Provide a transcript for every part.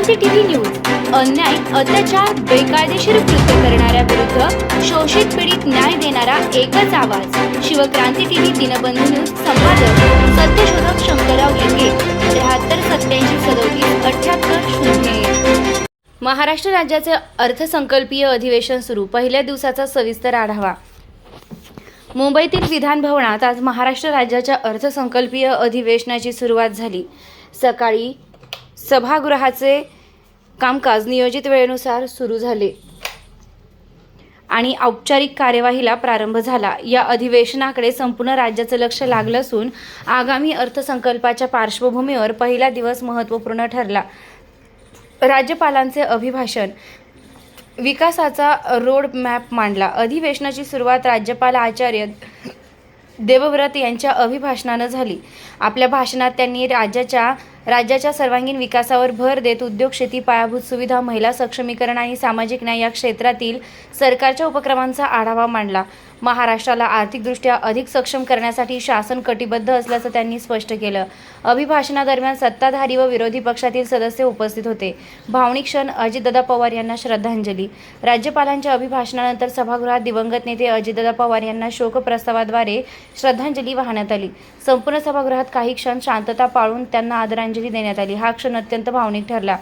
Shivkranti TV news अन्याय, अत्याचार, बेकायदेशीर कृत्य करणाऱ्या विरुद्ध शोषित पीडित न्याय देणारा एकच आवाज. Shivkranti TV Dinbandhu news. संपादक सत्यशोधक शंकरराव लिंगे. 7387377880. महाराष्ट्र राज्याचे अर्थसंकल्पीय अधिवेशन सुरू. पहिल्या दिवसाचा सविस्तर आढावा. मुंबईतील विधान भवनात आज महाराष्ट्र राज्याच्या अर्थसंकल्पीय अधिवेशनाची सुरुवात झाली. सकाळी सभागृहाचे कामकाज नियोजित वेळेनुसार सुरू झाले आणि औपचारिक कार्यवाहीला प्रारंभ झाला. या अधिवेशनाकडे संपूर्ण राज्याचं लक्ष लागलं असून आगामी अर्थसंकल्पाच्या पार्श्वभूमीवर पहिला दिवस महत्त्वपूर्ण ठरला. राज्यपालांचे अभिभाषण, विकासाचा रोड मॅप मांडला. अधिवेशनाची सुरुवात राज्यपाल आचार्य देवव्रत यांच्या अभिभाषणानं झाली. आपल्या भाषणात त्यांनी राज्याच्या सर्वांगीण विकासावर भर देत उद्योग, शेती, पायाभूत सुविधा, महिला सक्षमीकरण आणि सामाजिक न्याय या क्षेत्रातील सरकारच्या उपक्रमांचा आढावा मांडला. महाराष्ट्राला आर्थिकदृष्ट्या अधिक सक्षम करण्यासाठी शासन कटिबद्ध असल्याचं त्यांनी स्पष्ट केलं. अभिभाषणादरम्यान सत्ताधारी व विरोधी पक्षातील सदस्य उपस्थित होते. भावनिक क्षण. अजितदादा पवार यांना श्रद्धांजली. राज्यपालांच्या अभिभाषणानंतर सभागृहात दिवंगत नेते अजितदादा पवार यांना शोकप्रस्तावाद्वारे श्रद्धांजली वाहण्यात आली. संपूर्ण सभागृहात काही क्षण शांतता पाळून त्यांना आदरांजली देण्यात आली. हा क्षण अत्यंत भावनिक ठरला.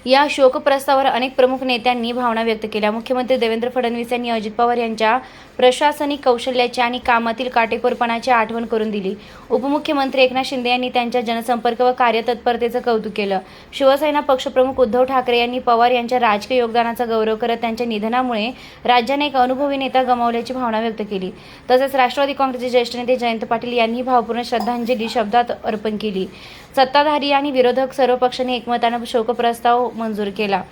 या शोकप्रस्तावावर अनेक प्रमुख नेत्यांनी भावना व्यक्त केल्या. मुख्यमंत्री देवेंद्र फडणवीस यांनी अजित पवार यांच्या प्रशासनिक कौशल्याची आणि कामातील काटेकोरपणाची आठवण करून दिली. उपमुख्यमंत्री एकनाथ शिंदे यांनी त्यांच्या जनसंपर्क व कार्यतत्परतेचं कौतुक केलं. शिवसेना पक्षप्रमुख उद्धव ठाकरे यांनी पवार यांच्या राजकीय योगदानाचा गौरव करत त्यांच्या निधनामुळे राज्याने एक अनुभवी नेता गमावल्याची भावना व्यक्त केली. तसेच राष्ट्रवादी काँग्रेसचे ज्येष्ठ नेते जयंत पाटील यांनी भावपूर्ण श्रद्धांजली शब्दात अर्पण केली. सत्ताधारी आणि विरोधक सर्व पक्षांनी एकमतानं शोकप्रस्ताव मंजूर केला.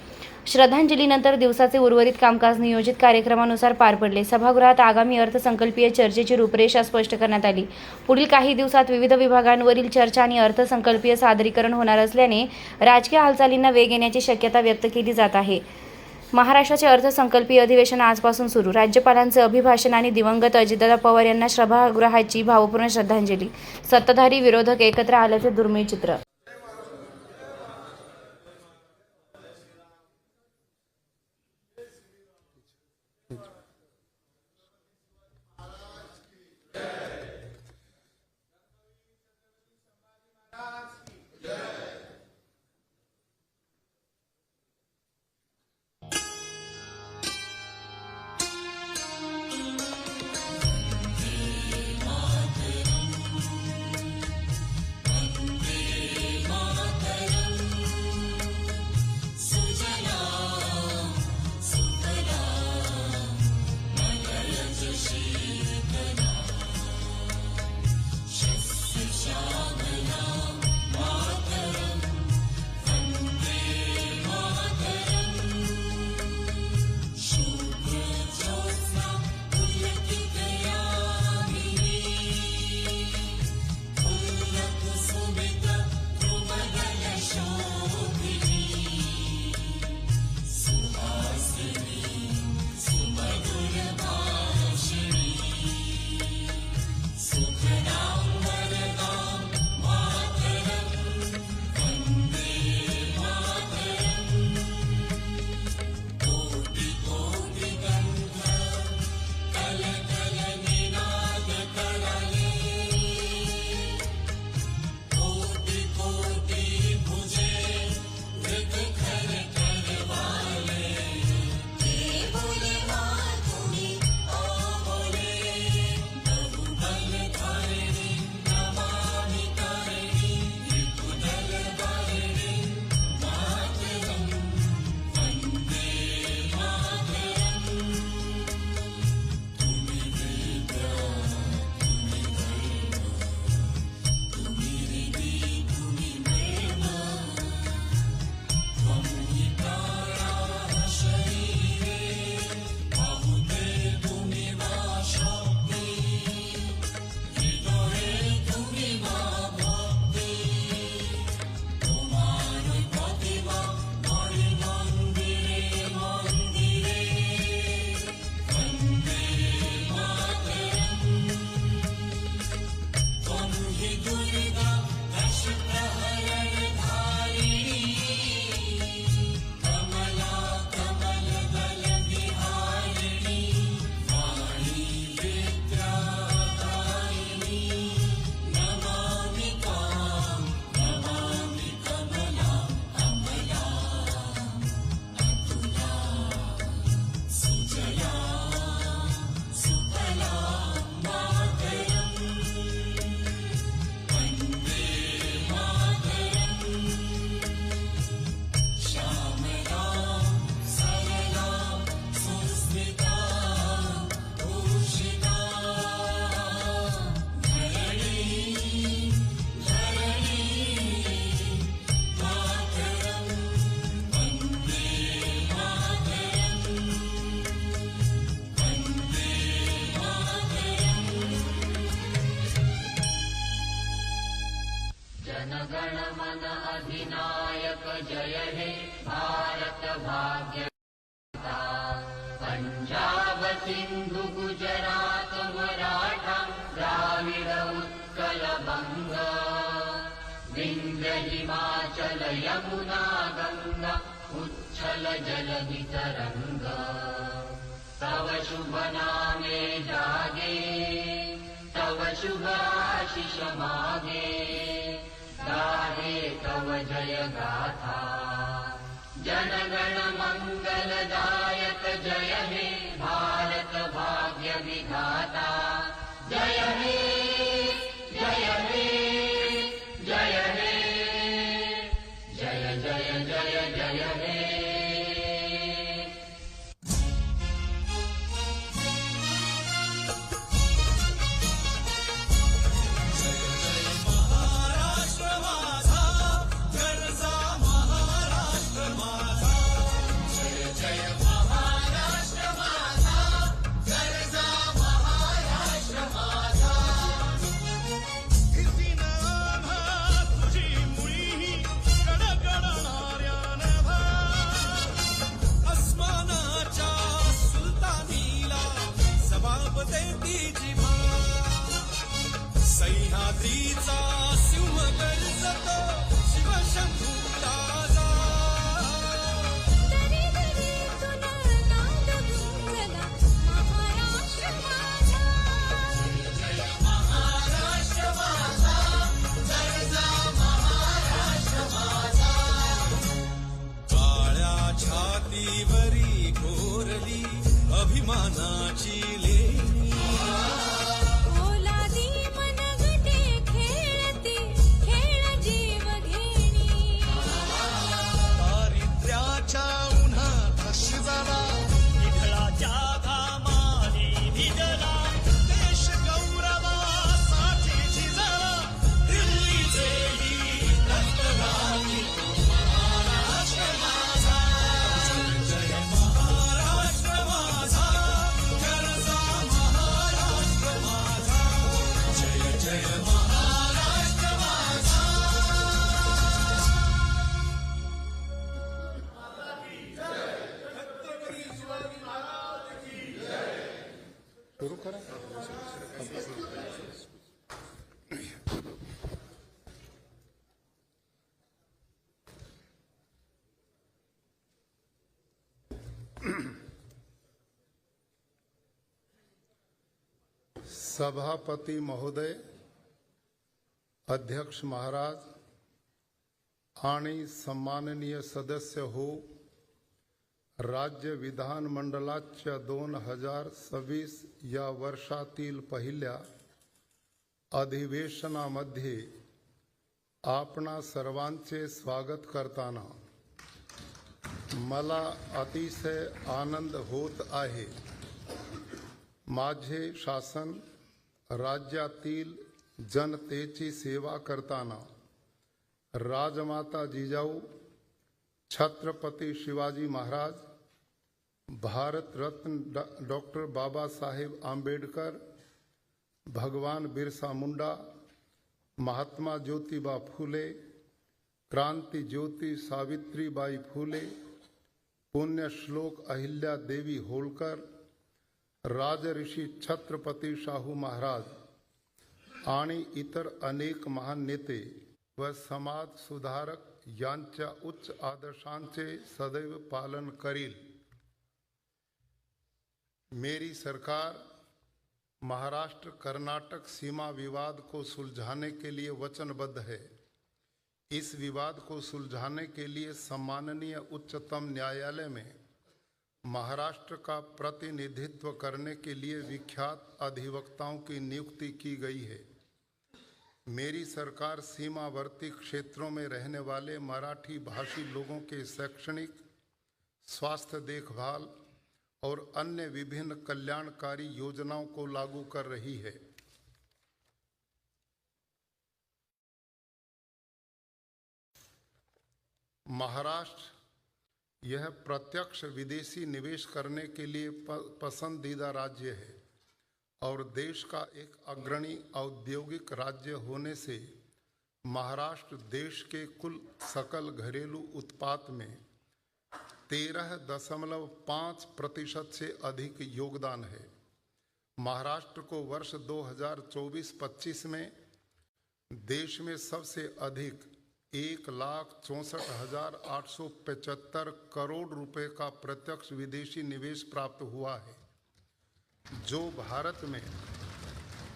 श्रद्धांजलीनंतर दिवसाचे उर्वरित कामकाज नियोजित कार्यक्रमानुसार पार पडले. सभागृहात आगामी अर्थसंकल्पीय चर्चेची रूपरेषा स्पष्ट करण्यात आली. पुढील काही दिवसात विविध विभागांवरील चर्चा आणि अर्थसंकल्पीय सादरीकरण होणार असल्याने राजकीय हालचालींना वेग येण्याची शक्यता व्यक्त केली जात आहे. महाराष्ट्राचे अर्थसंकल्पीय अधिवेशन आजपासून सुरू. राज्यपालांचे अभिभाषण आणि दिवंगत अजितदादा पवार यांना सभागृहाची भावपूर्ण श्रद्धांजली. सत्ताधारी विरोधक एकत्र आल्याचे दुर्मिळ चित्र. जनगण मन अधिनायक जय हे भारत भाग्य पंजाब सिंधु गुजरात मराठा द्राविड उत्कल बंग विंध्य हिमाचल यमुना गंगा उच्छल जलधि तरंग तव शुभ नामे जागे तव शुभ आशीष मागे गाहे तव जय गाथा जनगण मंगलदायक जय हे भारत भाग्य विधाता जय हे जय हे जय हे जय जय जय जय हे सह्याद्रीचा सिंह गर्जतो शिवशंभू राजा दरी दरीतून नाद गुंजला महाराष्ट्र माझा जय महाराष्ट्र माझा गर्जा महाराष्ट्र माझा काळ्या छातीवरी कोरली अभिमानाची लेणी सभापति महोदय, अध्यक्ष महाराज आणि सन्माननीय सदस्य हो, राज्य विधानमंडळाच्या 2026 या वर्षातील पहिल्या अधिवेशनामध्ये आपणा सर्वांचे स्वागत करताना मला अतिशय आनंद होत आहे। माझे शासन राज्यातील जनतेची सेवा करताना राजमाता जिजाऊ, छत्रपती शिवाजी महाराज, भारत रत्न डॉक्टर बाबासाहेब आंबेडकर, भगवान बिरसा मुंडा, महात्मा ज्योतिबा फुले, क्रांति ज्योति सावित्रीबाई फुले, पुण्यश्लोक अहिल्या देवी होळकर, राजऋषी छत्रपती शाहू महाराज आणि इतर अनेक महान नेते व समाज सुधारक यांच्या उच्च आदर्शांचे सदैव पालन करील। मेरी सरकार महाराष्ट्र कर्नाटक सीमा विवाद को सुलझाने के लिए वचनबद्ध है। इस विवाद को सुलझाने के लिए सम्माननीय उच्चतम न्यायालय में महाराष्ट्र का प्रतिनिधित्व करने के लिए विख्यात अधिवक्ताओं की नियुक्ति की गई है। मेरी सरकार सीमावर्ती क्षेत्रों में रहने वाले मराठी भाषी लोगों के शैक्षणिक, स्वास्थ्य देखभाल और अन्य विभिन्न कल्याणकारी योजनाओं को लागू कर रही है। महाराष्ट्र यह प्रत्यक्ष विदेशी निवेश करने के लिए पसंदीदा राज्य है और देश का एक अग्रणी औद्योगिक राज्य होने से महाराष्ट्र देश के कुल सकल घरेलू उत्पाद में 13.5% से अधिक योगदान है। महाराष्ट्र को वर्ष 2024-25 में देश में सबसे अधिक 1,64,875 करोड़ रुपए का प्रत्यक्ष विदेशी निवेश प्राप्त हुआ है, जो भारत में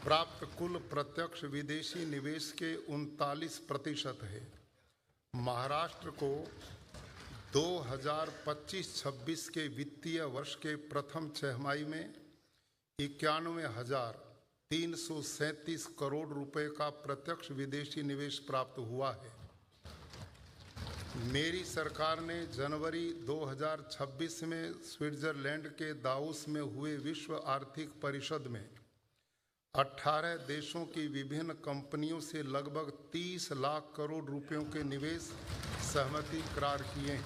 प्राप्त कुल प्रत्यक्ष विदेशी निवेश के 39% है। महाराष्ट्र को 2025-26 के वित्तीय वर्ष के प्रथम छमाही में 91,337 करोड़ रुपए का प्रत्यक्ष विदेशी निवेश प्राप्त हुआ है। मेरी सरकार ने जनवरी 2026 में स्विट्जरलैंड के दावोस में हुए विश्व आर्थिक परिषद में 18 देशों की विभिन्न कंपनियों से लगभग 30 लाख करोड़ रुपयों के निवेश सहमति करार किए हैं।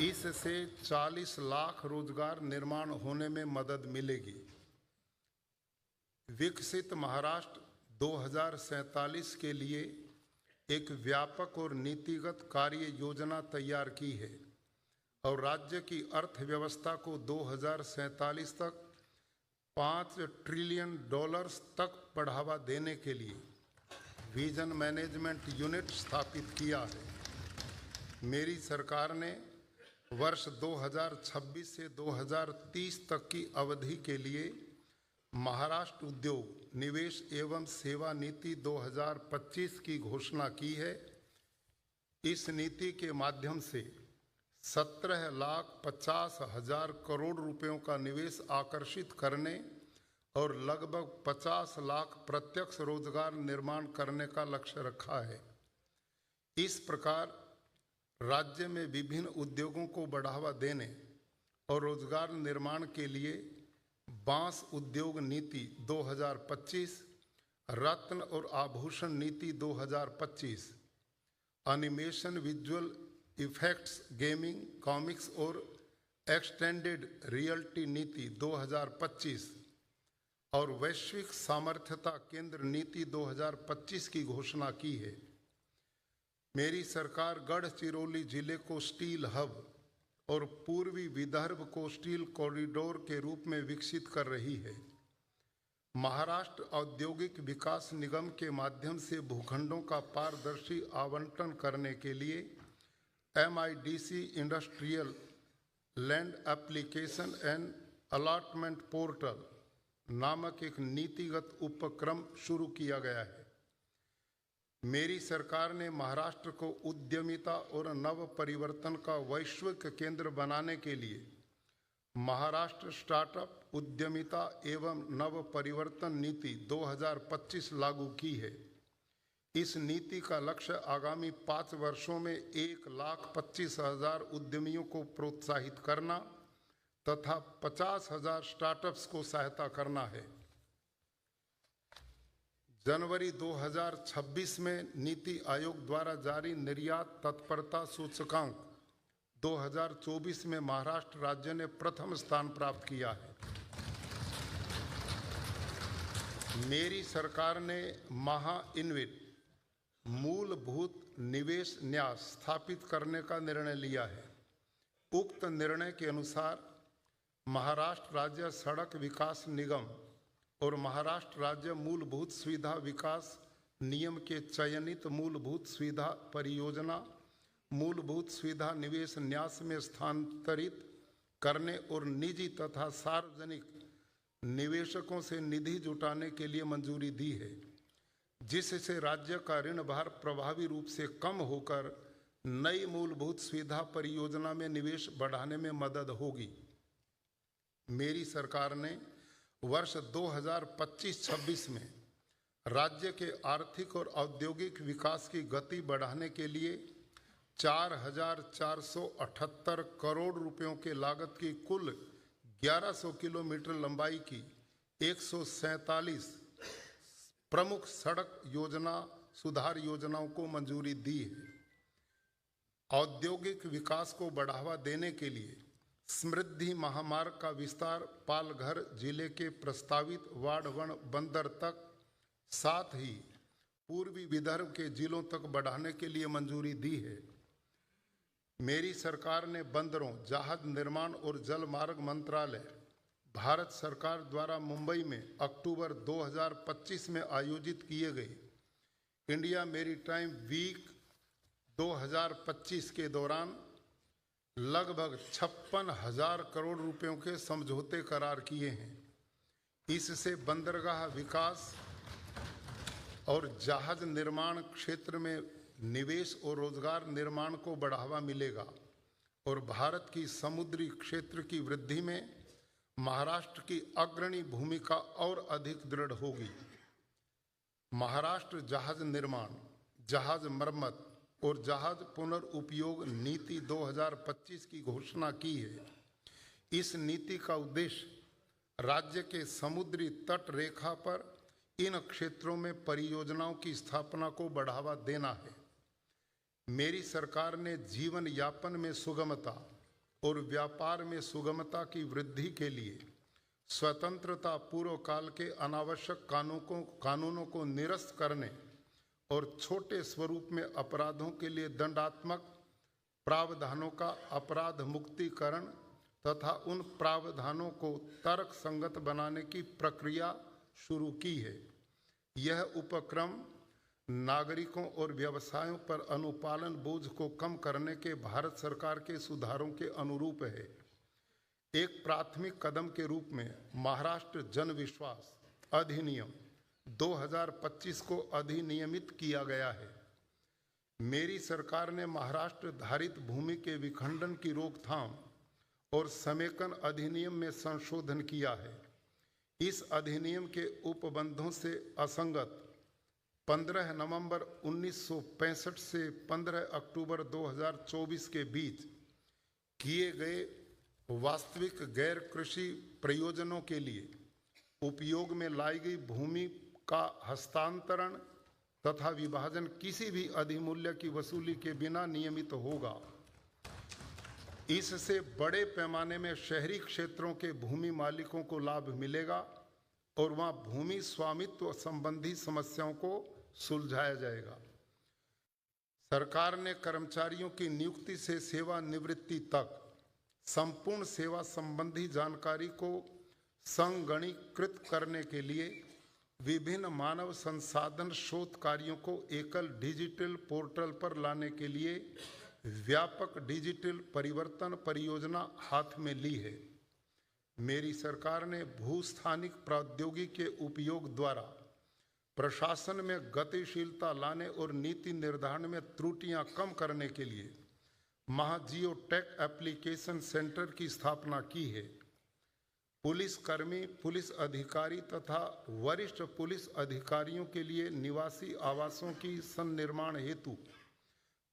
इससे 40 लाख रोजगार निर्माण होने में मदद मिलेगी। विकसित महाराष्ट्र 2047 के लिए एक व्यापक और नीतिगत कार्य योजना तैयार की है और राज्य की अर्थव्यवस्था को 2047 तक $5 ट्रिलियन तक बढ़ावा देने के लिए विजन मैनेजमेंट यूनिट स्थापित किया है। मेरी सरकार ने वर्ष 2026 से 2030 तक की अवधि के लिए महाराष्ट्र उद्योग निवेश एवं सेवा नीति 2025 की घोषणा की है। इस नीति के माध्यम से 17,50,000 करोड़ रुपयों का निवेश आकर्षित करने और लगभग 50 लाख प्रत्यक्ष रोजगार निर्माण करने का लक्ष्य रखा है। इस प्रकार राज्य में विभिन्न उद्योगों को बढ़ावा देने और रोजगार निर्माण के लिए बांस उद्योग नीति 2025, रत्न और आभूषण नीति 2025, animation, visual effects, gaming, comics और एक्सटेंडेड रियलिटी नीति 2025 और वैश्विक सामर्थ्यता केंद्र नीति 2025 की घोषणा की है। मेरी सरकार गढ़चिरौली जिले को स्टील हब और पूर्वी विदर्भ को स्टील कॉरिडोर के रूप में विकसित कर रही है। महाराष्ट्र औद्योगिक विकास निगम के माध्यम से भूखंडों का पारदर्शी आवंटन करने के लिए MIDC industrial land application and allotment portal नामक एक नीतिगत उपक्रम शुरू किया गया है। मेरी सरकार ने महाराष्ट्र को उद्यमिता और नव परिवर्तन का वैश्विक केंद्र बनाने के लिए महाराष्ट्र स्टार्टअप उद्यमिता एवं नव परिवर्तन नीति 2025 लागू की है। इस नीति का लक्ष्य आगामी 5 वर्षों में 1,25,000 उद्यमियों को प्रोत्साहित करना तथा 50,000 स्टार्टअप्स को सहायता करना है। जनवरी 2026 में नीति आयोग द्वारा जारी निर्यात तत्परता सूचकांक 2024 में महाराष्ट्र राज्य ने प्रथम स्थान प्राप्त किया है। मेरी सरकार ने महाइन्वेट मूलभूत निवेश न्यास स्थापित करने का निर्णय लिया है। उक्त निर्णय के अनुसार महाराष्ट्र राज्य सड़क विकास निगम और महाराष्ट्र राज्य मूलभूत सुविधा विकास नियम के चयनित मूलभूत सुविधा परियोजना मूलभूत सुविधा निवेश न्यास में स्थानांतरित करने और निजी तथा सार्वजनिक निवेशकों से निधि जुटाने के लिए मंजूरी दी है, जिससे राज्य का ऋण भार प्रभावी रूप से कम होकर नई मूलभूत सुविधा परियोजना में निवेश बढ़ाने में मदद होगी। मेरी सरकार ने वर्ष 2025-26 में राज्य के आर्थिक और औद्योगिक विकास की गति बढ़ाने के लिए 4,478 करोड़ रुपयों के लागत की कुल 1100 किलोमीटर लंबाई की 147 प्रमुख सड़क योजना सुधार योजनाओं को मंजूरी दी है। औद्योगिक विकास को बढ़ावा देने के लिए समृद्धि महामार्ग का विस्तार पालघर जिले के प्रस्तावित वाड़वन बंदर तक, साथ ही पूर्वी विदर्भ के जिलों तक बढ़ाने के लिए मंजूरी दी है। मेरी सरकार ने बंदरों, जहाज निर्माण और जल मार्ग मंत्रालय, भारत सरकार द्वारा मुंबई में अक्टूबर 2025 में आयोजित किए गए इंडिया मैरीटाइम वीक 2025 के दौरान लगभग 56,000 करोड़ रुपयों के समझौते करार किए हैं। इससे बंदरगाह विकास और जहाज निर्माण क्षेत्र में निवेश और रोजगार निर्माण को बढ़ावा मिलेगा और भारत की समुद्री क्षेत्र की वृद्धि में महाराष्ट्र की अग्रणी भूमिका और अधिक दृढ़ होगी। महाराष्ट्र जहाज निर्माण, जहाज मरम्मत और जहाज पुनर्उपयोग नीति 2025 की घोषणा की है। इस नीति का उद्देश्य राज्य के समुद्री तट रेखा पर इन क्षेत्रों में परियोजनाओं की स्थापना को बढ़ावा देना है। मेरी सरकार ने जीवन यापन में सुगमता और व्यापार में सुगमता की वृद्धि के लिए स्वतंत्रता पूर्व काल के अनावश्यक कानूनों को निरस्त करने और छोटे स्वरूप में अपराधों के लिए दंडात्मक प्रावधानों का अपराध मुक्तिकरण तथा उन प्रावधानों को तर्क संगत बनाने की प्रक्रिया शुरू की है। यह उपक्रम नागरिकों और व्यवसायों पर अनुपालन बोझ को कम करने के भारत सरकार के सुधारों के अनुरूप है। एक प्राथमिक कदम के रूप में महाराष्ट्र जन विश्वास अधिनियम 2025 को अधिनियमित किया गया है। मेरी सरकार ने महाराष्ट्र धारित भूमि के विखंडन की रोकथाम और समेकन अधिनियम में संशोधन किया है। इस अधिनियम के उपबंधों से असंगत 15 नवंबर 1965 से 15 अक्टूबर 2024 के बीच किए गए वास्तविक गैर कृषि प्रयोजनों के लिए उपयोग में लाई गई भूमि का हस्तांतरण तथा विभाजन किसी भी अधिमूल्य की वसूली के बिना नियमित होगा। इससे बड़े पैमाने में शहरी क्षेत्रों के भूमि मालिकों को लाभ मिलेगा और वहां भूमि स्वामित्व संबंधी समस्याओं को सुलझाया जाएगा। सरकार ने कर्मचारियों की नियुक्ति से सेवानिवृत्ति तक संपूर्ण सेवा संबंधी जानकारी को संगणीकृत करने के लिए विभिन्न मानव संसाधन शोध कार्यों को एकल डिजिटल पोर्टल पर लाने के लिए व्यापक डिजिटल परिवर्तन परियोजना हाथ में ली है। मेरी सरकार ने भूस्थानिक प्रौद्योगिकी के उपयोग द्वारा प्रशासन में गतिशीलता लाने और नीति निर्धारण में त्रुटियां कम करने के लिए महाजियो टेक एप्लीकेशन सेंटर की स्थापना की है। पुलिसकर्मी, पुलिस अधिकारी तथा वरिष्ठ पुलिस अधिकारियों के लिए निवासी आवासों की सन्निर्माण हेतु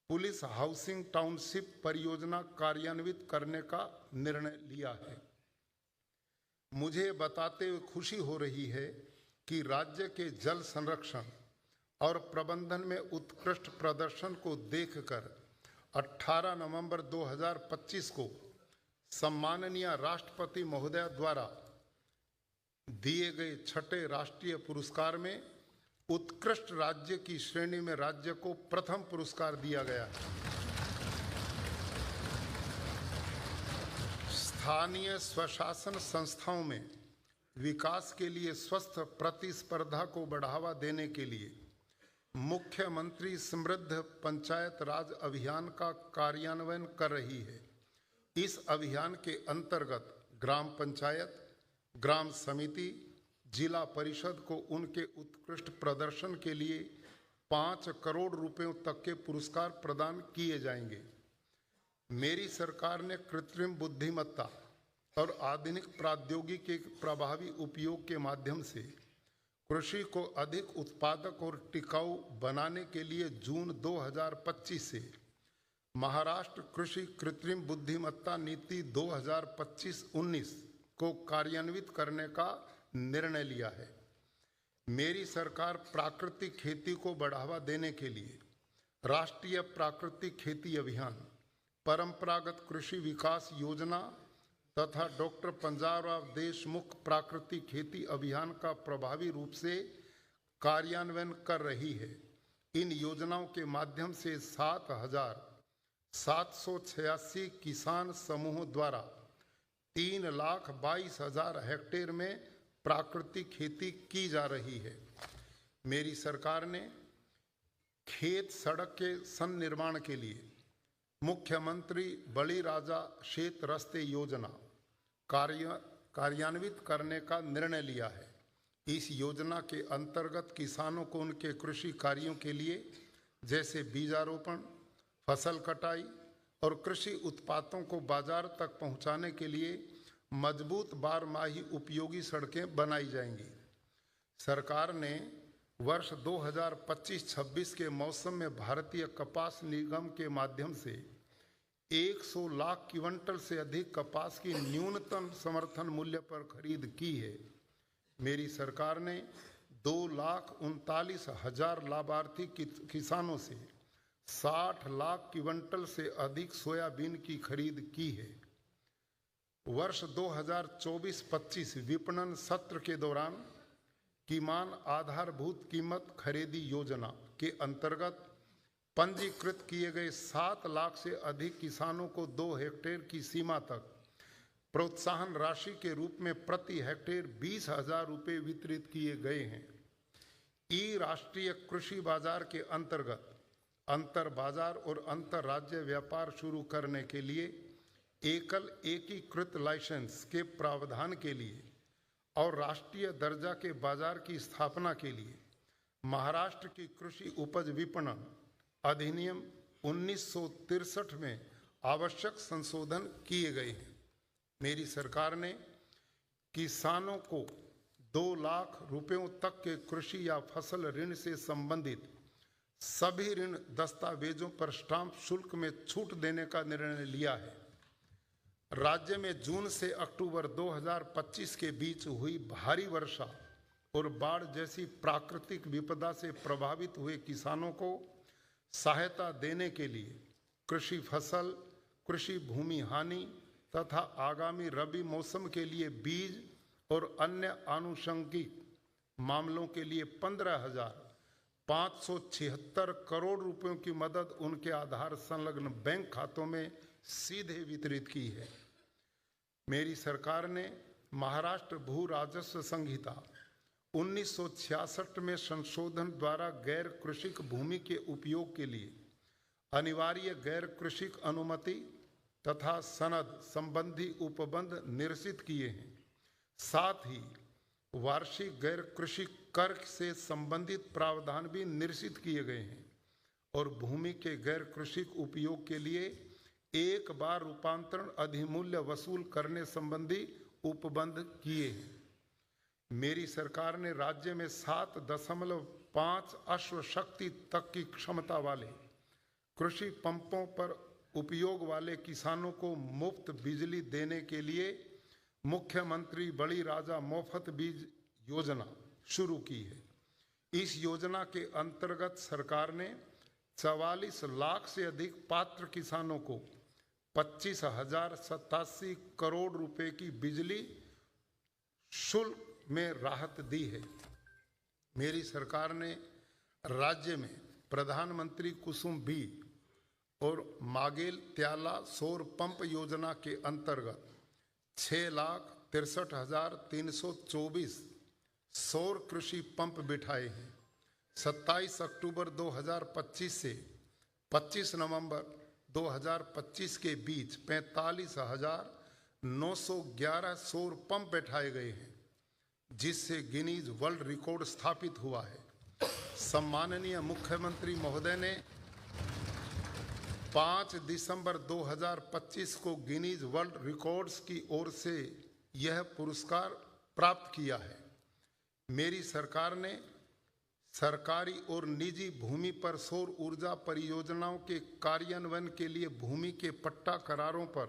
पुलिस हाउसिंग टाउनशिप परियोजना कार्यान्वित करने का निर्णय लिया है। मुझे बताते हुए खुशी हो रही है कि राज्य के जल संरक्षण और प्रबंधन में उत्कृष्ट प्रदर्शन को देखकर 18 नवंबर 2025 को सम्माननीय राष्ट्रपति महोदय द्वारा दिए गए 6ठे राष्ट्रीय पुरस्कार में उत्कृष्ट राज्य की श्रेणी में राज्य को प्रथम पुरस्कार दिया गया है। स्थानीय स्वशासन संस्थाओं में विकास के लिए स्वस्थ प्रतिस्पर्धा को बढ़ावा देने के लिए मुख्यमंत्री समृद्ध पंचायत राज अभियान का कार्यान्वयन कर रही है। इस अभियान के अंतर्गत ग्राम पंचायत, ग्राम समिति, जिला परिषद को उनके उत्कृष्ट प्रदर्शन के लिए 5 करोड़ रुपयों तक के पुरस्कार प्रदान किए जाएंगे। मेरी सरकार ने कृत्रिम बुद्धिमत्ता और आधुनिक प्रौद्योगिकी के प्रभावी उपयोग के माध्यम से कृषि को अधिक उत्पादक और टिकाऊ बनाने के लिए जून 2025 से महाराष्ट्र कृषि कृत्रिम बुद्धिमत्ता नीति 2025-19 को कार्यान्वित करने का निर्णय लिया है। मेरी सरकार प्राकृतिक खेती को बढ़ावा देने के लिए राष्ट्रीय प्राकृतिक खेती अभियान, परंपरागत कृषि विकास योजना तथा डॉक्टर पंजाबराव देशमुख प्राकृतिक खेती अभियान का प्रभावी रूप से कार्यान्वयन कर रही है। इन योजनाओं के माध्यम से 7,786 किसान समूहों द्वारा 3,22,000 हेक्टेयर में प्राकृतिक खेती की जा रही है। मेरी सरकार ने खेत सड़क के संनिर्माण के लिए मुख्यमंत्री बलिराजा शेत रस्ते योजना कार्यान्वित करने का निर्णय लिया है। इस योजना के अंतर्गत किसानों को उनके कृषि कार्यों के लिए जैसे बीजारोपण, फसल कटाई और कृषि उत्पादों को बाजार तक पहुंचाने के लिए मजबूत बारमाही उपयोगी सड़कें बनाई जाएंगी। सरकार ने वर्ष 2025-26 के मौसम में भारतीय कपास निगम के माध्यम से 100 लाख क्विंटल से अधिक कपास की न्यूनतम समर्थन मूल्य पर खरीद की है। मेरी सरकार ने 2,39,000 लाभार्थी किसानों से 60 लाख क्विंटल से अधिक सोयाबीन की खरीद की है। वर्ष 2024-25 विपणन सत्र के दौरान किमान आधारभूत कीमत खरीदी योजना के अंतर्गत पंजीकृत किए गए 7 लाख से अधिक किसानों को 2 हेक्टेयर की सीमा तक प्रोत्साहन राशि के रूप में प्रति हेक्टेयर 20,000 रुपये वितरित किए गए हैं। ई राष्ट्रीय कृषि बाजार के अंतर्गत अंतर बाजार और अंतर राज्य व्यापार शुरू करने के लिए एकल एकीकृत लाइसेंस के प्रावधान के लिए और राष्ट्रीय दर्जा के बाजार की स्थापना के लिए महाराष्ट्र की कृषि उपज विपणन अधिनियम 1963 में आवश्यक संशोधन किए गए हैं। मेरी सरकार ने किसानों को 2 लाख रुपयों तक के कृषि या फसल ऋण से संबंधित सभी ऋण दस्तावेजों पर स्टाम्प शुल्क में छूट देने का निर्णय लिया है। राज्य में जून से अक्टूबर 2025 के बीच हुई भारी वर्षा और बाढ़ जैसी प्राकृतिक विपदा से प्रभावित हुए किसानों को सहायता देने के लिए कृषि फसल, कृषि भूमि हानि तथा आगामी रबी मौसम के लिए बीज और अन्य आनुषंगिक मामलों के लिए 15,576 करोड़ रुपयों की मदद उनके आधार संलग्न बैंक खातों में सीधे वितरित की है। मेरी सरकार ने महाराष्ट्र भू राजस्व संहिता 1966 में संशोधन द्वारा गैर कृषिक भूमि के उपयोग के लिए अनिवार्य गैर कृषिक अनुमति तथा सनद संबंधी उपबंध निरसित किए हैं। साथ ही वार्षिक गैर कृषि कर से संबंधित प्रावधान भी निरसित किए गए हैं और भूमि के गैर कृषिक उपयोग के लिए एक बार रूपांतरण अधिमूल्य वसूल करने संबंधी उपबंध किए हैं। मेरी सरकार ने राज्य में 7.5 अश्वशक्ति तक की क्षमता वाले कृषि पंपों पर उपयोग वाले किसानों को मुफ्त बिजली देने के लिए मुख्यमंत्री बलिराजा मुफ्त बीज योजना शुरू की है। इस योजना के अंतर्गत सरकार ने 44 लाख से अधिक पात्र किसानों को 25,087 करोड़ रुपए की बिजली शुल्क में राहत दी है। मेरी सरकार ने राज्य में प्रधानमंत्री कुसुम बी और मागेल त्याला सौर पंप योजना के अंतर्गत 6,63,324 सौर कृषि पंप बिठाए हैं। 27 अक्टूबर 2025 से 25 नवंबर 2025 के बीच 45,911 सौर पंप बैठाए गए हैं, जिससे गिनीज वर्ल्ड रिकॉर्ड स्थापित हुआ है। सम्माननीय मुख्यमंत्री महोदय ने 5 दिसंबर 2025 को गिनीज वर्ल्ड रिकॉर्ड्स की ओर से यह पुरस्कार प्राप्त किया है। मेरी सरकार ने सरकारी और निजी भूमि पर सौर ऊर्जा परियोजनाओं के कार्यान्वयन के लिए भूमि के पट्टा करारों पर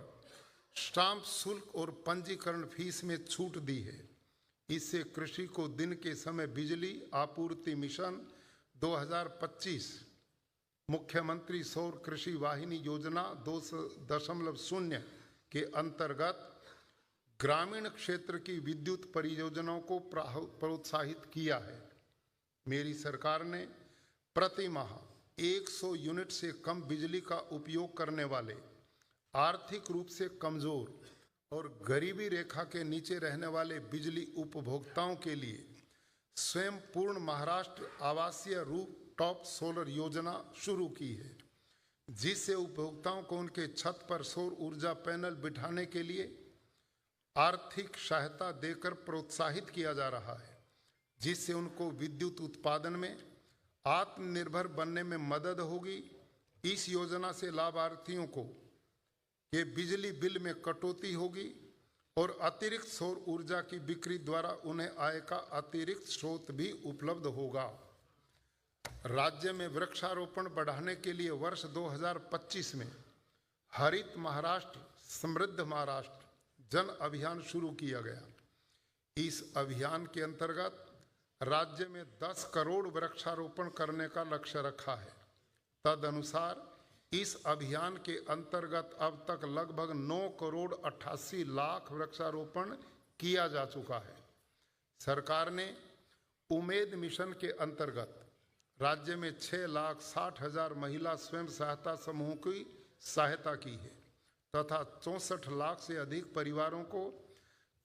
स्टाम्प शुल्क और पंजीकरण फीस में छूट दी है। इससे कृषि को दिन के समय बिजली आपूर्ति मिशन 2025 मुख्यमंत्री सौर कृषि वाहिनी योजना 2.0 के अंतर्गत ग्रामीण क्षेत्र की विद्युत परियोजनाओं को प्रोत्साहित किया है। मेरी सरकार ने प्रति माह 100 यूनिट से कम बिजली का उपयोग करने वाले आर्थिक रूप से कमजोर और गरीबी रेखा के नीचे रहने वाले बिजली उपभोक्ताओं के लिए स्वयं पूर्ण महाराष्ट्र आवासीय रूप टॉप सोलर योजना शुरू की है, जिससे उपभोक्ताओं को उनके छत पर सौर ऊर्जा पैनल बिठाने के लिए आर्थिक सहायता देकर प्रोत्साहित किया जा रहा है, जिससे उनको विद्युत उत्पादन में आत्मनिर्भर बनने में मदद होगी। इस योजना से लाभार्थियों को के बिजली बिल में कटौती होगी और अतिरिक्त सौर ऊर्जा की बिक्री द्वारा उन्हें आय का अतिरिक्त स्रोत भी उपलब्ध होगा। राज्य में वृक्षारोपण बढ़ाने के लिए वर्ष 2025 में हरित महाराष्ट्र समृद्ध महाराष्ट्र जन अभियान शुरू किया गया। इस अभियान के अंतर्गत राज्य में 10 करोड़ वृक्षारोपण करने का लक्ष्य रखा है। तदनुसार इस अभियान के अंतर्गत अब तक लगभग 9 करोड़ 88 लाख वृक्षारोपण किया जा चुका है। सरकार ने उमेद मिशन के अंतर्गत राज्य में 6,60,000 महिला स्वयं सहायता समूहों की सहायता की है तथा 64 लाख से अधिक परिवारों को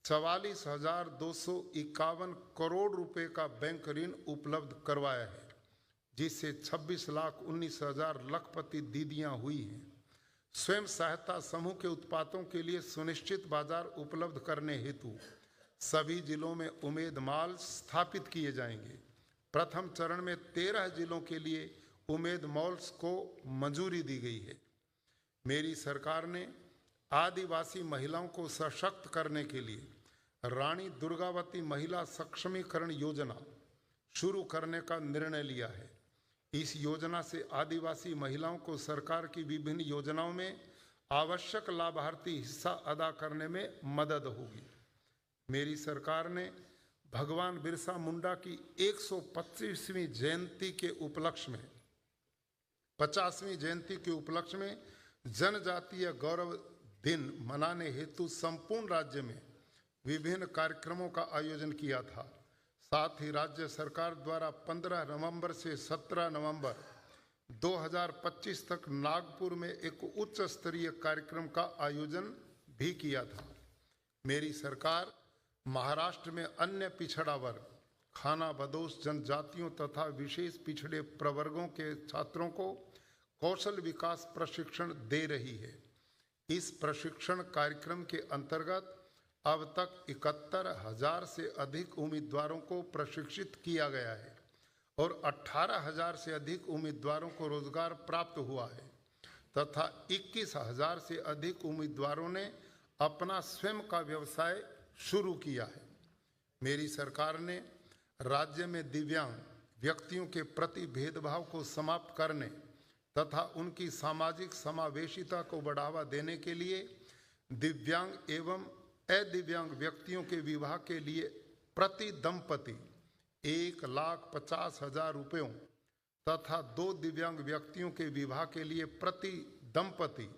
44,251 करोड़ रुपए का बैंक ऋण उपलब्ध करवाया है, जिससे 26,19,000 लखपति दीदियां हुई हैं। स्वयं सहायता समूह के उत्पादों के लिए सुनिश्चित बाजार उपलब्ध करने हेतु सभी जिलों में उमेद माल स्थापित किए जाएंगे। प्रथम चरण में 13 जिलों के लिए उमेद मॉल्स को मंजूरी दी गई है। मेरी सरकार ने आदिवासी महिलाओं को सशक्त करने के लिए रानी दुर्गावती महिला सक्षमीकरण योजना शुरू करने का निर्णय लिया है। इस योजना से आदिवासी महिलाओं को सरकार की विभिन्न योजनाओं में आवश्यक लाभार्थी हिस्सा अदा करने में मदद होगी। मेरी सरकार ने भगवान बिरसा मुंडा की 125वीं जयंती के उपलक्ष्य में 50वीं जयंती के उपलक्ष्य में जनजातीय गौरव दिन मनाने हेतु संपूर्ण राज्य में विभिन्न कार्यक्रमों का आयोजन किया था। साथ ही राज्य सरकार द्वारा 15 नवंबर से 17 नवंबर 2025 तक नागपुर में एक उच्च स्तरीय कार्यक्रम का आयोजन भी किया था। मेरी सरकार महाराष्ट्र में अन्य पिछड़ा वर्ग, खाना बदोश जनजातियों तथा विशेष पिछड़े प्रवर्गों के छात्रों को कौशल विकास प्रशिक्षण दे रही है। इस प्रशिक्षण कार्यक्रम के अंतर्गत अब तक 71,000 से अधिक उम्मीदवारों को प्रशिक्षित किया गया है और 18,000 से अधिक उम्मीदवारों को रोजगार प्राप्त हुआ है तथा 21,000 से अधिक उम्मीदवारों ने अपना स्वयं का व्यवसाय शुरू किया है। मेरी सरकार ने राज्य में दिव्यांग व्यक्तियों के प्रति भेदभाव को समाप्त करने तथा उनकी सामाजिक समावेशिता को बढ़ावा देने के लिए दिव्यांग एवं अदिव्यांग व्यक्तियों के विवाह के लिए प्रति दंपति 1,50,000 रुपयों तथा 2 दिव्यांग व्यक्तियों के विवाह के लिए प्रति दंपति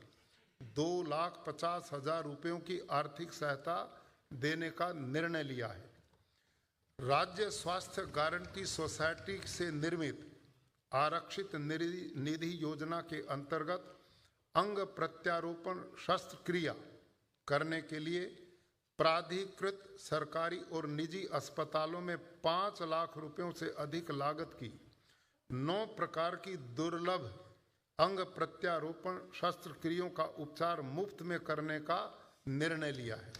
2,50,000 रुपयों की आर्थिक सहायता देने का निर्णय लिया है। राज्य स्वास्थ्य गारंटी सोसाइटी से निर्मित आरक्षित निधि योजना के अंतर्गत अंग प्रत्यारोपण शस्त्रक्रिया करने के लिए प्राधिकृत सरकारी और निजी अस्पतालों में 5 लाख रुपयों से अधिक लागत की 9 प्रकार की दुर्लभ अंग प्रत्यारोपण शस्त्रक्रियाओं का उपचार मुफ्त में करने का निर्णय लिया है।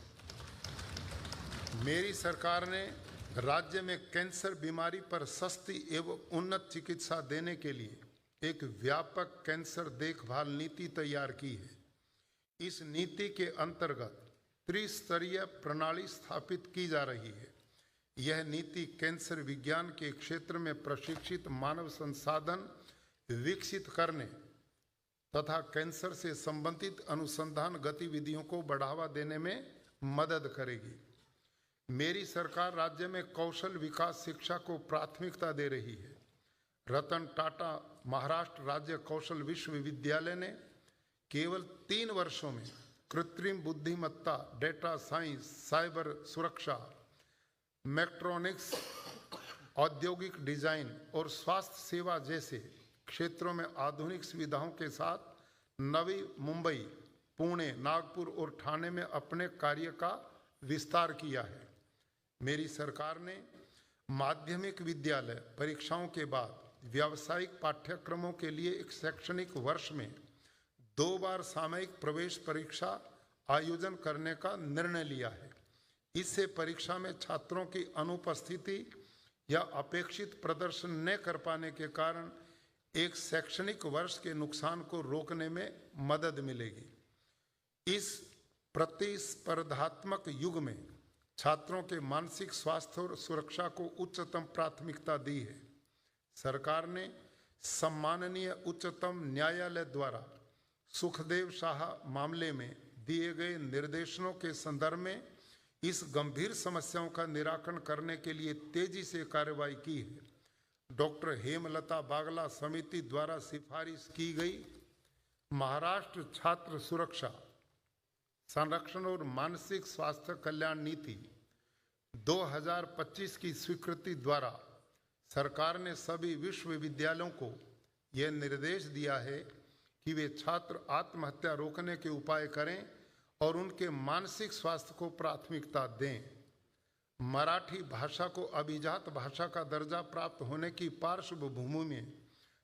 मेरी सरकार ने राज्य में कैंसर बीमारी पर सस्ती एवं उन्नत चिकित्सा देने के लिए एक व्यापक कैंसर देखभाल नीति तैयार की है। इस नीति के अंतर्गत त्रिस्तरीय प्रणाली स्थापित की जा रही है। यह नीति कैंसर विज्ञान के क्षेत्र में प्रशिक्षित मानव संसाधन विकसित करने तथा कैंसर से संबंधित अनुसंधान गतिविधियों को बढ़ावा देने में मदद करेगी। मेरी सरकार राज्य में कौशल विकास शिक्षा को प्राथमिकता दे रही है। रतन टाटा महाराष्ट्र राज्य कौशल विश्वविद्यालय ने केवल 3 वर्षों में कृत्रिम बुद्धिमत्ता, डेटा साइंस, साइबर सुरक्षा, मैट्रॉनिक्स औद्योगिक डिजाइन और स्वास्थ्य सेवा जैसे क्षेत्रों में आधुनिक सुविधाओं के साथ नवी मुंबई, पुणे, नागपुर और ठाणे में अपने कार्य का विस्तार किया है। मेरी सरकार ने माध्यमिक विद्यालय परीक्षाओं के बाद व्यावसायिक पाठ्यक्रमों के लिए एक शैक्षणिक वर्ष में 2 बार सामयिक प्रवेश परीक्षा आयोजन करने का निर्णय लिया है। इससे परीक्षा में छात्रों की अनुपस्थिति या अपेक्षित प्रदर्शन न कर पाने के कारण एक शैक्षणिक वर्ष के नुकसान को रोकने में मदद मिलेगी। इस प्रतिस्पर्धात्मक युग में छात्रों के मानसिक स्वास्थ्य और सुरक्षा को उच्चतम प्राथमिकता दी है। सरकार ने सम्माननीय उच्चतम न्यायालय द्वारा सुखदेव शाह मामले में दिए गए निर्देशों के संदर्भ में इस गंभीर समस्याओं का निराकरण करने के लिए तेजी से कार्रवाई की है। डॉक्टर हेमलता बागला समिति द्वारा सिफारिश की गई महाराष्ट्र छात्र सुरक्षा, संरक्षण और मानसिक स्वास्थ्य कल्याण नीति 2025 की स्वीकृति द्वारा सरकार ने सभी विश्वविद्यालयों को यह निर्देश दिया है कि वे छात्र आत्महत्या रोकने के उपाय करें और उनके मानसिक स्वास्थ्य को प्राथमिकता दें। मराठी भाषा को अभिजात भाषा का दर्जा प्राप्त होने की पार्श्वभूमि में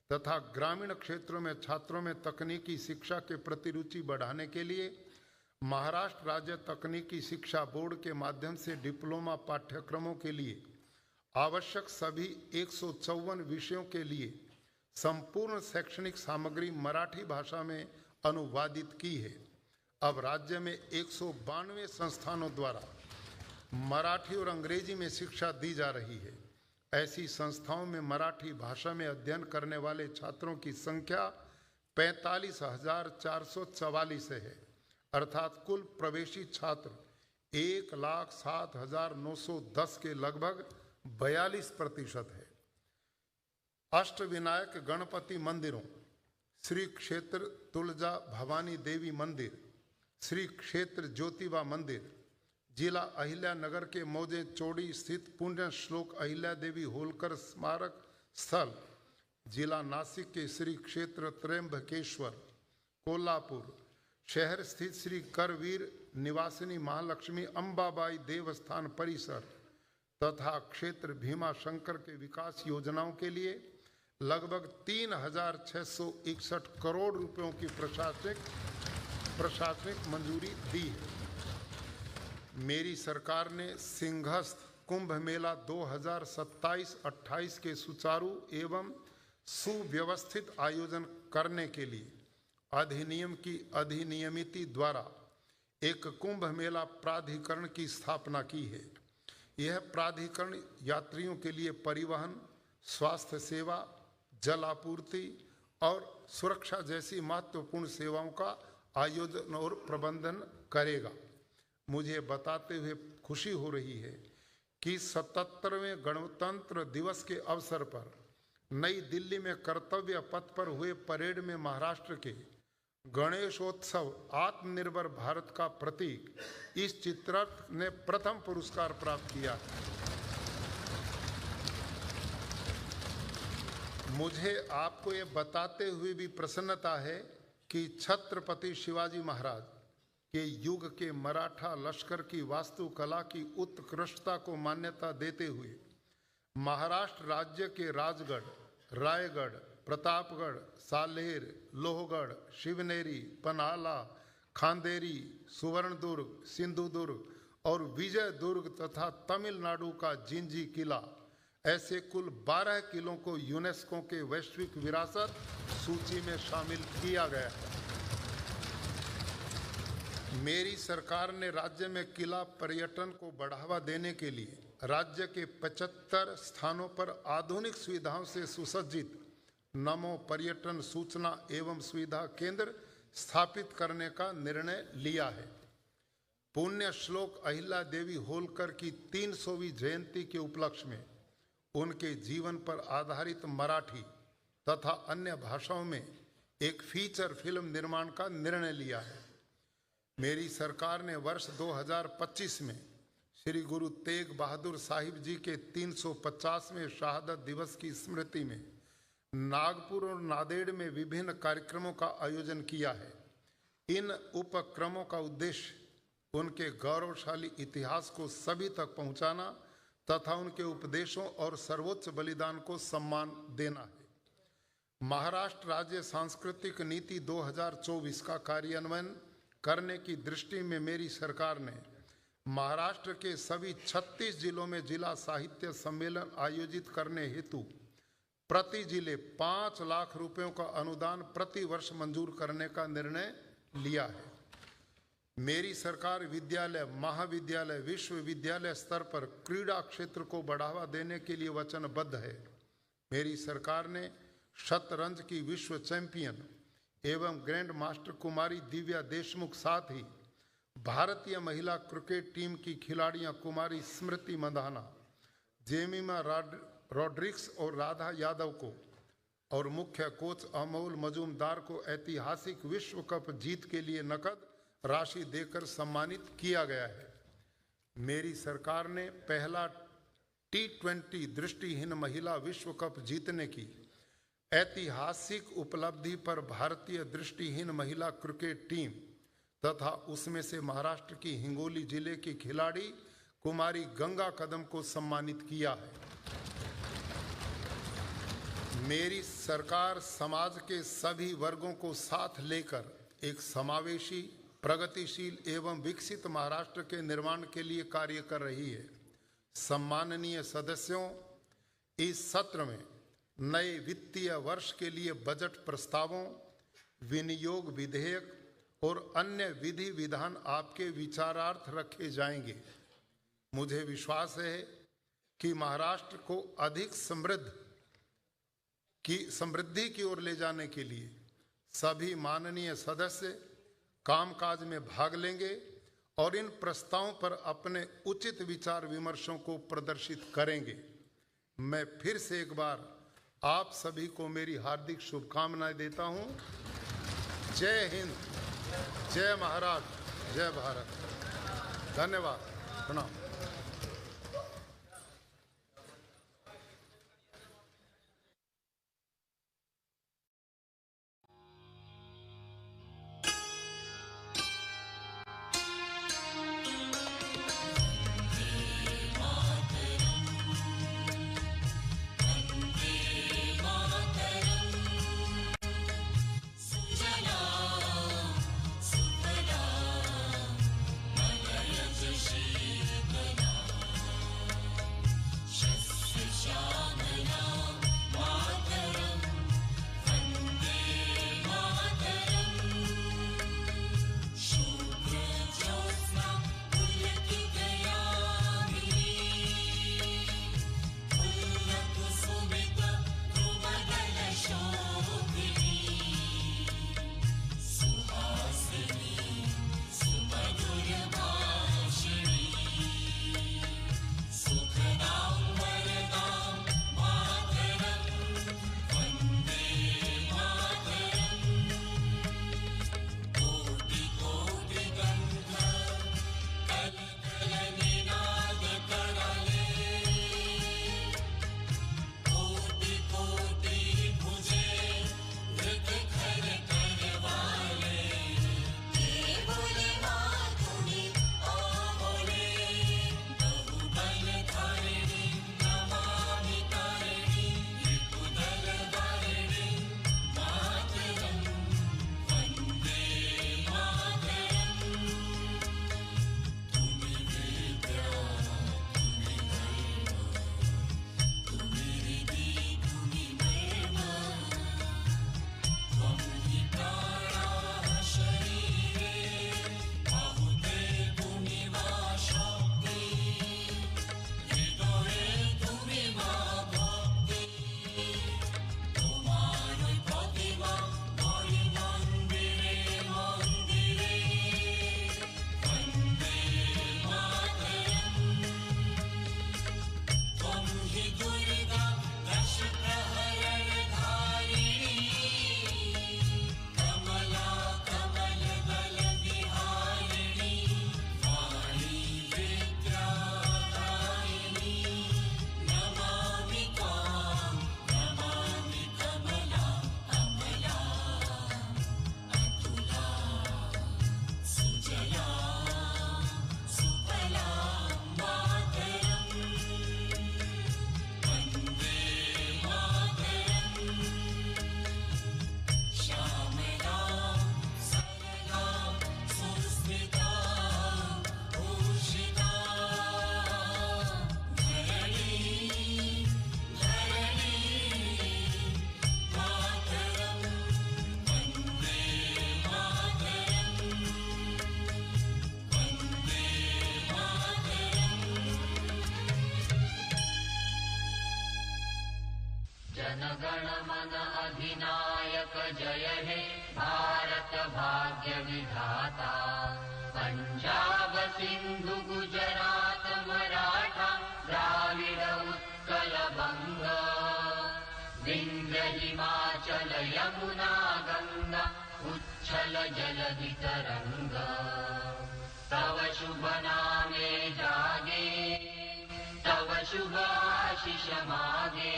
तथा ग्रामीण क्षेत्रों में छात्रों में तकनीकी शिक्षा के प्रति रुचि बढ़ाने के लिए महाराष्ट्र राज्य तकनीकी शिक्षा बोर्ड के माध्यम से डिप्लोमा पाठ्यक्रमों के लिए आवश्यक सभी 154 विषयों के लिए संपूर्ण शैक्षणिक सामग्री मराठी भाषा में अनुवादित की है। अब राज्य में 192 संस्थानों द्वारा मराठी और अंग्रेजी में शिक्षा दी जा रही है। ऐसी संस्थाओं में मराठी भाषा में अध्ययन करने वाले छात्रों की संख्या 45,444 है, अर्थात कुल प्रवेशी छात्र 1,07,910 के लगभग 42% है। अष्टविनायक गणपति मंदिरों, श्री क्षेत्र तुलजा भवानी देवी मंदिर, श्री क्षेत्र ज्योतिबा मंदिर, जिला अहिल्यानगर के मौजे चौड़ी स्थित पुण्य श्लोक अहिल्या देवी होलकर स्मारक स्थल, जिला नासिक के श्री क्षेत्र त्र्यंबकेश्वर, कोल्हापुर शहर स्थित श्री करवीर निवासिनी महालक्ष्मी अंबाबाई देवस्थान परिसर तथा क्षेत्र भीमा शंकर के विकास योजनाओं के लिए लगभग 3,661 करोड़ रुपयों की प्रशासनिक मंजूरी दी है। मेरी सरकार ने सिंहस्थ कुंभ मेला 2027-28 के सुचारू एवं सुव्यवस्थित आयोजन करने के लिए अधिनियम की अधिनियमिति द्वारा एक कुंभ मेला प्राधिकरण की स्थापना की है। यह प्राधिकरण यात्रियों के लिए परिवहन, स्वास्थ्य सेवा, जल आपूर्ति और सुरक्षा जैसी महत्वपूर्ण सेवाओं का आयोजन और प्रबंधन करेगा। मुझे बताते हुए खुशी हो रही है कि 77वें गणतंत्र दिवस के अवसर पर नई दिल्ली में कर्तव्य पथ पर हुए परेड में महाराष्ट्र के गणेशोत्सव आत्मनिर्भर भारत का प्रतीक इस चित्ररथ ने प्रथम पुरस्कार प्राप्त किया। मुझे आपको ये बताते हुए भी प्रसन्नता है कि छत्रपति शिवाजी महाराज के युग के मराठा लश्कर की वास्तुकला की उत्कृष्टता को मान्यता देते हुए महाराष्ट्र राज्य के राजगढ़, रायगढ़, प्रतापगढ़, सालेर, लोहगढ़, शिवनेरी, पन्हाला, खांदेरी, सुवर्णदुर्ग, सिंधुदुर्ग और विजयदुर्ग तथा तमिलनाडु का जिंजी किला ऐसे कुल 12 किलों को यूनेस्को के वैश्विक विरासत सूची में शामिल किया गया है। मेरी सरकार ने राज्य में किला पर्यटन को बढ़ावा देने के लिए राज्य के 75 स्थानों पर आधुनिक सुविधाओं से सुसज्जित नमो पर्यटन सूचना एवं सुविधा केंद्र स्थापित करने का निर्णय लिया है। पुण्य श्लोक अहिल्या देवी होलकर की 300वीं जयंती के उपलक्ष्य में उनके जीवन पर आधारित मराठी तथा अन्य भाषाओं में एक फीचर फिल्म निर्माण का निर्णय लिया है। मेरी सरकार ने वर्ष 2025 में श्री गुरु तेग बहादुर साहिब जी के 350वें शहादत दिवस की स्मृति में नागपुर और नांदेड़ में विभिन्न कार्यक्रमों का आयोजन किया है। इन उपक्रमों का उद्देश्य उनके गौरवशाली इतिहास को सभी तक पहुंचाना तथा उनके उपदेशों और सर्वोच्च बलिदान को सम्मान देना है। महाराष्ट्र राज्य सांस्कृतिक नीति 2024 का कार्यान्वयन करने की दृष्टि में मेरी सरकार ने महाराष्ट्र के सभी 36 जिलों में जिला साहित्य सम्मेलन आयोजित करने हेतु प्रति जिले 5 लाख रुपयों का अनुदान प्रति वर्ष मंजूर करने का निर्णय लिया है। मेरी सरकार विद्यालय, महाविद्यालय, विश्वविद्यालय स्तर पर क्रीड़ा क्षेत्र को बढ़ावा देने के लिए वचनबद्ध है। मेरी सरकार ने शतरंज की विश्व चैंपियन एवं ग्रैंड मास्टर कुमारी दिव्या देशमुख, साथ ही भारतीय महिला क्रिकेट टीम की खिलाड़ियां कुमारी स्मृति मंधाना, जेमिमा रॉड्रिक्स और राधा यादव को और मुख्य कोच अमोल मजूमदार को ऐतिहासिक विश्व कप जीत के लिए नकद राशि देकर सम्मानित किया गया है। मेरी सरकार ने पहला T20 दृष्टिहीन महिला विश्व कप जीतने की ऐतिहासिक उपलब्धि पर भारतीय दृष्टिहीन महिला क्रिकेट टीम तथा उसमें से महाराष्ट्र की हिंगोली जिले की खिलाड़ी कुमारी गंगा कदम को सम्मानित किया है। मेरी सरकार समाज के सभी वर्गों को साथ लेकर एक समावेशी, प्रगतिशील एवं विकसित महाराष्ट्र के निर्माण के लिए कार्य कर रही है। सम्माननीय सदस्यों, इस सत्र में नए वित्तीय वर्ष के लिए बजट प्रस्तावों, विनियोग विधेयक और अन्य विधि विधान आपके विचारार्थ रखे जाएंगे। मुझे विश्वास है कि महाराष्ट्र को अधिक समृद्धि की ओर ले जाने के लिए सभी माननीय सदस्य कामकाज में भाग लेंगे और इन प्रस्तावों पर अपने उचित विचार विमर्शों को प्रदर्शित करेंगे। मैं फिर से एक बार आप सभी को मेरी हार्दिक शुभकामनाएं देता हूं। जय हिंद, जय महाराष्ट्र, जय भारत। धन्यवाद, प्रणाम। शीतल गणमन अधिनायक जय हे भारत भाग्य विधाता पंजाब सिंधु गुजरात मराठा द्राविड उत्कल बंगा विंध्य हिमाचल यमुना गंगा उच्छल जलधि तरंगा तव शुभ नामे जागे तव शुभ आशीष मागे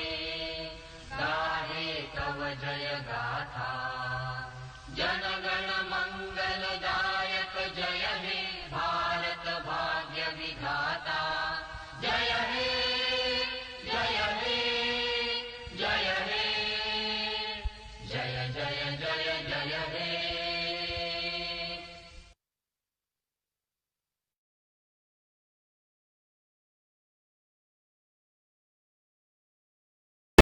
गाहे तव जय गाथा जनगण